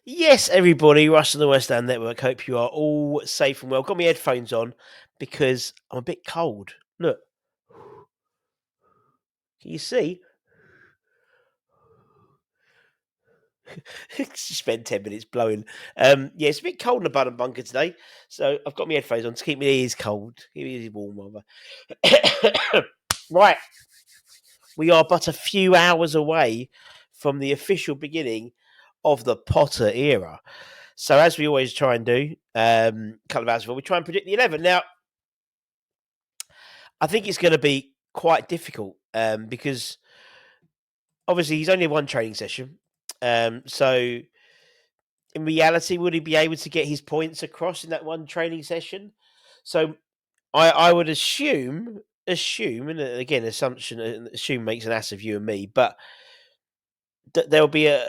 Yes, everybody, Russ and the West Ham Network. Hope you are all safe and well. Got my headphones on because I'm a bit cold. Look, can you see? Spend 10 minutes blowing. Yeah, it's a bit cold in the button bunker today, so I've got my headphones on to keep my ears cold, keep my ears warm, rather. Right, we are but a few hours away from the official beginning of the Potter era. So, as we always try and do, a couple of hours before, we try and predict the 11. Now, I think it's going to be quite difficult because obviously he's only one training session. So in reality, would he be able to get his points across in that one training session? So I would assume, and again, assume makes an ass of you and me, but there'll be a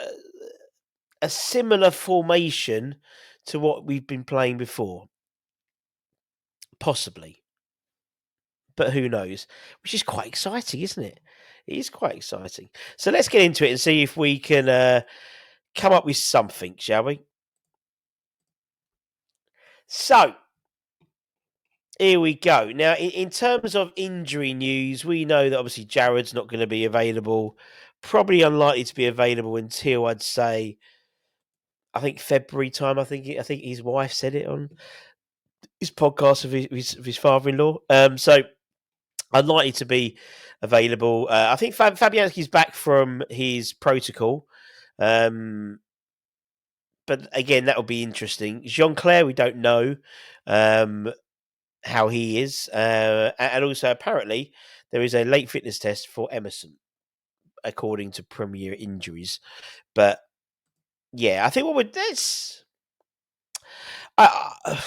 similar formation to what we've been playing before, possibly. But who knows? Which is quite exciting, isn't it? It is quite exciting. So let's get into it and see if we can come up with something, shall we? So here we go. Now, in terms of injury news, we know that obviously Jared's not going to be available. Probably unlikely to be available until I'd say, I think February time. I think his wife said it on his podcast of his father-in-law. So unlikely to be available. I think Fabianski's back from his protocol. Um, but again, that will be interesting. Jean Claire, we don't know how he is. And also, apparently, there is a late fitness test for Emerson, according to Premier Injuries. But yeah, I think what would this. Uh,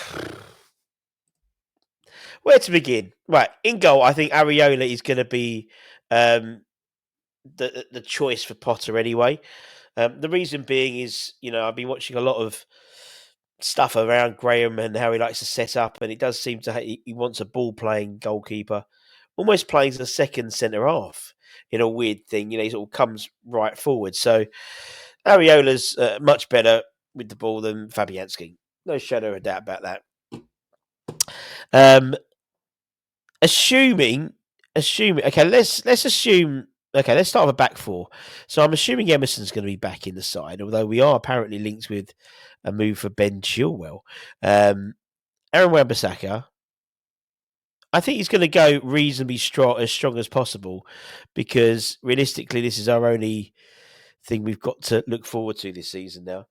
where to begin? Right, in goal, I think Areola is going to be um, the choice for Potter anyway. The reason being is, I've been watching a lot of stuff around Graham and how he likes to set up, and it does seem to he wants a ball playing goalkeeper, almost playing as a second centre half in a weird thing. He sort of comes right forward. So Ariola's much better with the ball than Fabianski. No shadow of a doubt about that. Um, assuming, okay, let's assume. Okay, let's start with a back four. So I'm assuming Emerson's going to be back in the side, although we are apparently linked with a move for Ben Chilwell. Aaron Wan-Bissaka, I think he's going to go reasonably strong as possible, because realistically, this is our only thing we've got to look forward to this season now,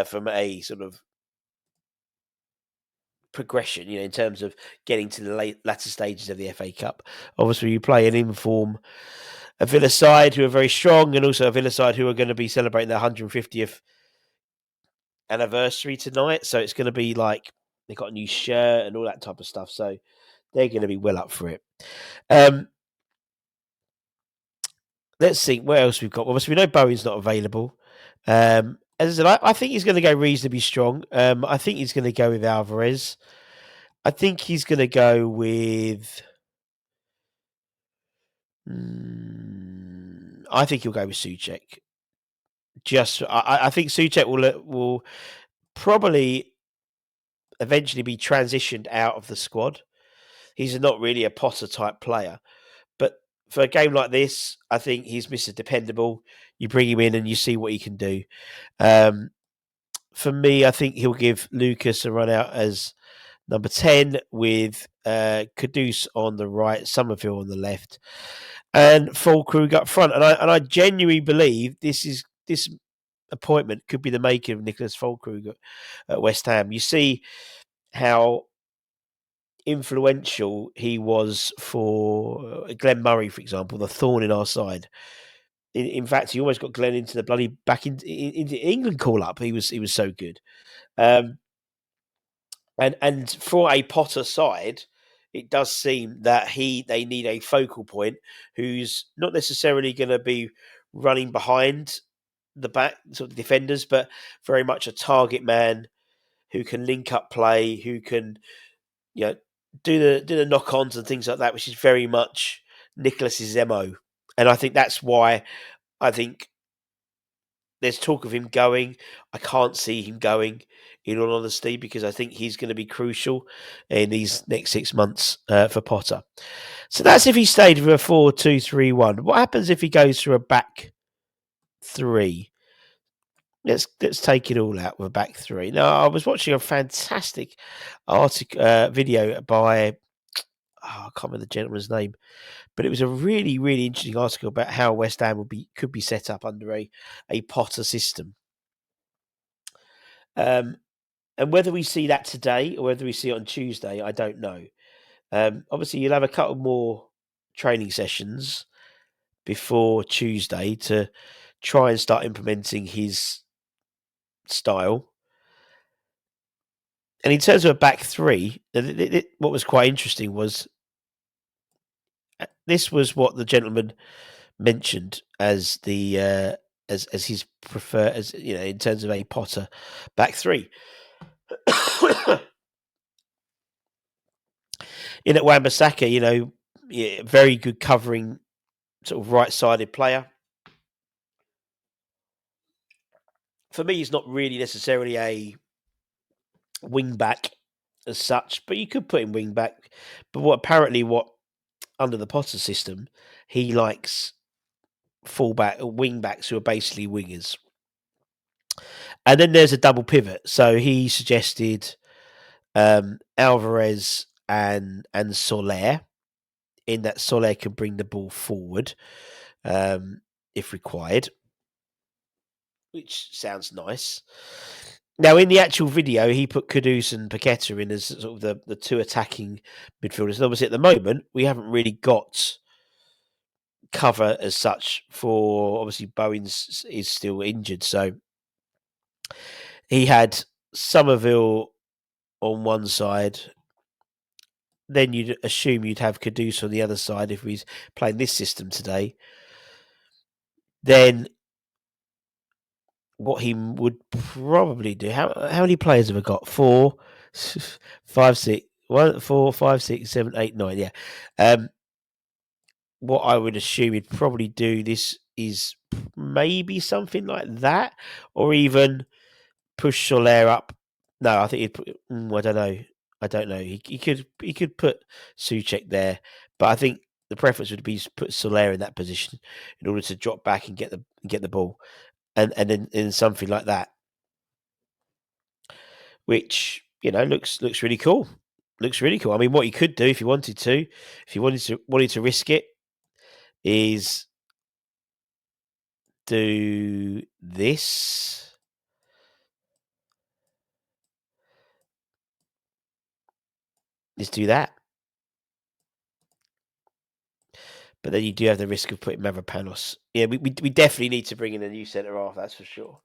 from a sort of progression, in terms of getting to the latter stages of the FA Cup. Obviously, you play an inform a Villa side who are very strong, and also a Villa side who are going to be celebrating their 150th anniversary tonight. So it's going to be like they've got a new shirt and all that type of stuff. So they're going to be well up for it. Let's see what else we've got. Obviously, we know Bowen's not available. As I said, I think he's going to go reasonably strong. I think he's going to go with Alvarez. I think he's going to go with. I think he'll go with Suchek. I think Suchek will probably eventually be transitioned out of the squad. He's not really a Potter type player, but for a game like this, I think he's Mr. Dependable. You bring him in and you see what he can do. For me, I think he'll give Lucas a run out as number 10 with Kudus on the right, Somerville on the left, and Fulkrug up front. And I genuinely believe this appointment could be the making of Nicholas Fulkrug at West Ham. You see how influential he was for Glenn Murray, for example, the thorn in our side. In fact, he almost got Glenn into the bloody back into England call up. He was so good. And for a Potter side, it does seem that they need a focal point who's not necessarily going to be running behind the back sort of defenders, but very much a target man who can link up play, who can do the knock ons and things like that, which is very much Nicholas's MO. And I think that's why I think there's talk of him going. I can't see him going, in all honesty, because I think he's going to be crucial in these next 6 months for Potter. So that's if he stayed with a 4-2-3-1. What happens if he goes through a back three? Let's take it all out with a back three. Now, I was watching a fantastic article video by I can't remember the gentleman's name, but it was a really, really interesting article about how West Ham could be set up under a Potter system. Um, and whether we see that today or whether we see it on Tuesday, I don't know. Obviously, you'll have a couple more training sessions before Tuesday to try and start implementing his style. And in terms of a back three, what was quite interesting was this was what the gentleman mentioned as the as his prefer as in terms of a Potter back three. In at Wan-Bissaka, very good covering sort of right-sided player. For me, he's not really necessarily a wing back as such, but you could put him wing back. But what under the Potter system, he likes wing backs who are basically wingers. And then there's a double pivot. So he suggested Alvarez and Soler, in that Soler can bring the ball forward if required, which sounds nice. Now, in the actual video, he put Kudus and Paqueta in as sort of the two attacking midfielders. And obviously, at the moment, we haven't really got cover as such for, obviously, Bowens is still injured. So he had Somerville on one side. Then you'd assume you'd have Kudus on the other side if he's playing this system today. Then what he would probably do, how many players have I got? 4, 5, 6, 1, 4, 5, 6, 7, 8, 9. Yeah. What I would assume he'd probably do this is maybe something like that, or even push Soler up. No, I think he'd put. I don't know. I don't know. He could put Souček there, but I think the preference would be to put Soler in that position in order to drop back and get the ball, and then in something like that, which looks really cool. Looks really cool. I mean, what you could do if you wanted to risk it, is do this. Let's do that. But then you do have the risk of putting Mavropanos. Yeah, we definitely need to bring in a new centre half. That's for sure.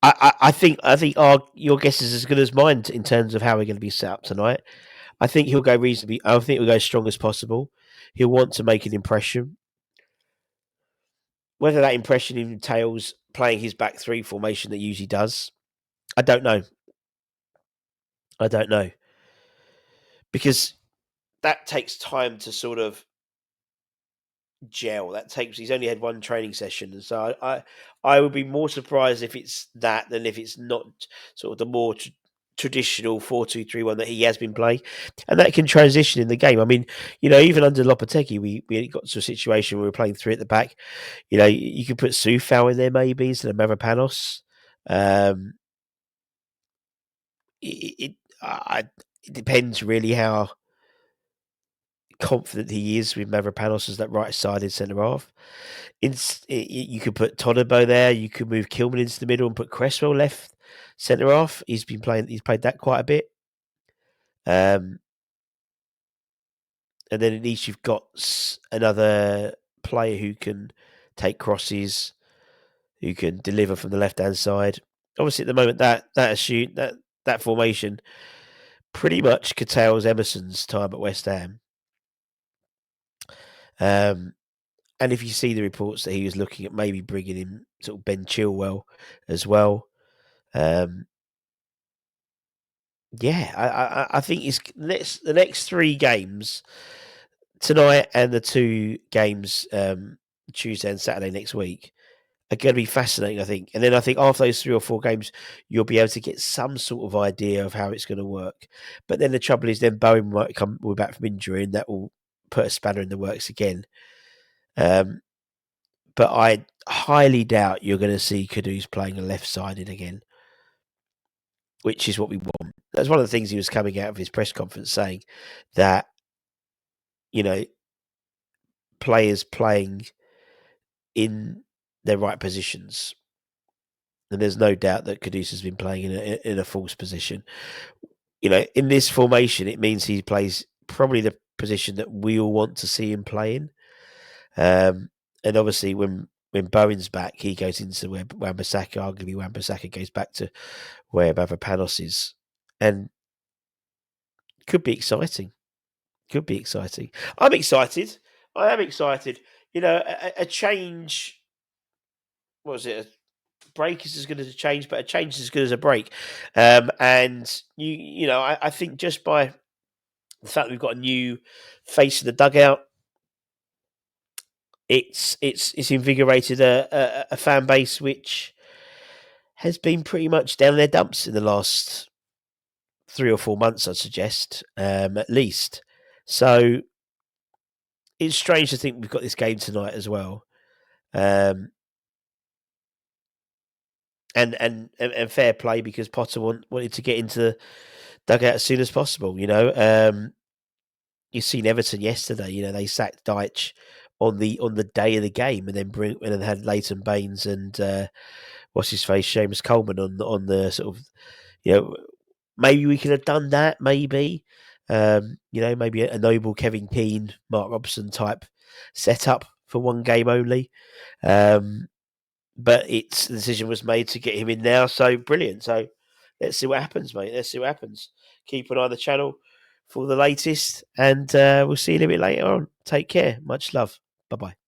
I think your guess is as good as mine in terms of how we're going to be set up tonight. I think he'll go reasonably. I think he'll go as strong as possible. He'll want to make an impression. Whether that impression entails playing his back three formation that he usually does, I don't know. Because that takes time to sort of gel. He's only had one training session, and so I would be more surprised if it's that than if it's not sort of the more traditional 4-2-3-1 that he has been playing, and that can transition in the game. I mean, even under Lopetegui, we got to a situation where we were playing three at the back. You could put Soufal in there maybe instead of Mavropanos. It depends really how confident he is with Mavropanos as that right-sided centre half. You could put Todibo there. You could move Kilman into the middle and put Cresswell left centre half. He's played that quite a bit. And then at least you've got another player who can take crosses, who can deliver from the left-hand side. Obviously, at the moment, that formation pretty much curtails Emerson's time at West Ham. And if you see the reports that he was looking at maybe bringing in sort of Ben Chilwell as well, I think the next 3 games tonight and the 2 games Tuesday and Saturday next week are going to be fascinating, I think. And then I think after those 3 or 4 games, you'll be able to get some sort of idea of how it's going to work. But then the trouble is, then Bowen might come back from injury, and that will put a spanner in the works again. But I highly doubt you're going to see Kudus playing a left-sided again, which is what we want. That's one of the things he was coming out of his press conference saying, that, you know, players playing in their right positions. And there's no doubt that Kudus has been playing in a false position. You know, in this formation, it means he plays probably the position that we all want to see him play in. And obviously, when Bowen's back, he goes into where Wan-Bissaka, arguably Wan-Bissaka goes back to where Mavropanos is. And could be exciting. Could be exciting. I'm excited. I am excited. You know, a change, what was it? A break is as good as a change, but a change is as good as a break. And you know, I think just by the fact that we've got a new face in the dugout, it's invigorated a fan base which has been pretty much down in their dumps in the last 3 or 4 months, I'd suggest, at least. So it's strange to think we've got this game tonight as well. And fair play, because Potter wanted to get into the dugout as soon as possible. You know, you've seen Everton yesterday. You know, they sacked Deitch on the day of the game, and then had Leighton Baines and what's his face, Seamus Coleman on the sort of, you know, maybe we could have done that. Maybe, you know, maybe a noble Kevin Keane, Mark Robson type setup for one game only. But the decision was made to get him in now. So brilliant. So let's see what happens, mate. Let's see what happens. Keep an eye on the channel for the latest, and we'll see you a little bit later on. Take care. Much love. Bye bye.